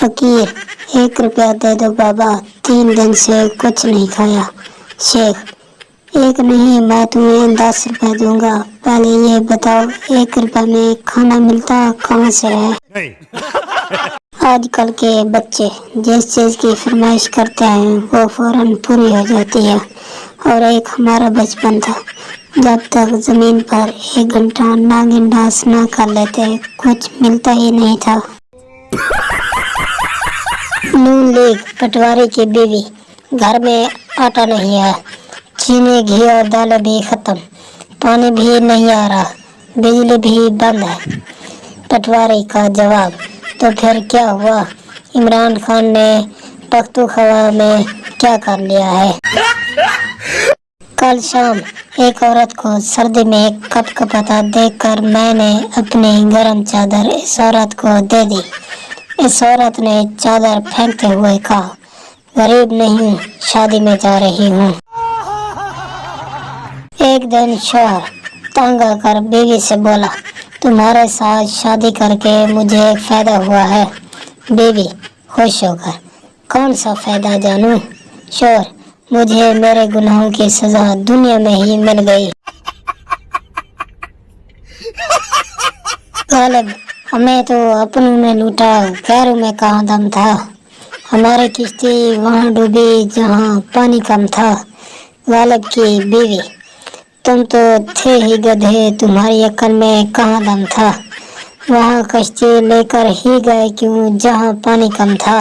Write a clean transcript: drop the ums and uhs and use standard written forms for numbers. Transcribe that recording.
फकीर, 1 रुपया दे दो बाबा, 3 दिन से कुछ नहीं खाया। शेख, 1 नहीं, मैं तुम्हें 10 रुपए दूंगा। पहले ये बताओ, 1 रुपए में खाना मिलता कहाँ से है? आजकल के बच्चे जिस चीज की फरमाइश करते हैं वो फौरन पूरी हो जाती है। और एक हमारा बचपन था, जब तक जमीन पर 1 घंटा नागिन डांस न कर लेते कुछ मिलता ही नहीं था। नून लीग पटवारी की बीवी, घर में आटा नहीं है, चीनी घी और दालें भी खत्म, पानी भी नहीं आ रहा, बिजली भी बंद है। पटवारी का जवाब, तो फिर क्या हुआ? इमरान खान ने पख्तूनख्वा में क्या कर लिया है? कल शाम एक औरत को सर्दी में कपकपाता देखकर मैंने अपनी गर्म चादर इस औरत को दे दी। इस औरत ने चादर फेंकते हुए कहा, गरीब नहीं, शादी में जा रही हूँ। एक दिन शौहर तंग आकर बीवी से बोला, तुम्हारे साथ शादी करके मुझे एक फायदा हुआ है। बीवी खुश होकर, कौन सा फायदा जानूं? शौहर, मुझे मेरे गुनाहों की सजा दुनिया में ही मिल गई। गालिब, हमें तो अपनों ने लूटा, गैरों में कहाँ दम था। हमारी किश्ती वहाँ डूबी जहाँ पानी कम था। गालिब की बीवी, तुम तो थे ही गधे, तुम्हारी अक्ल में कहाँ दम था। वहाँ कश्ती लेकर ही गए क्यों जहाँ पानी कम था।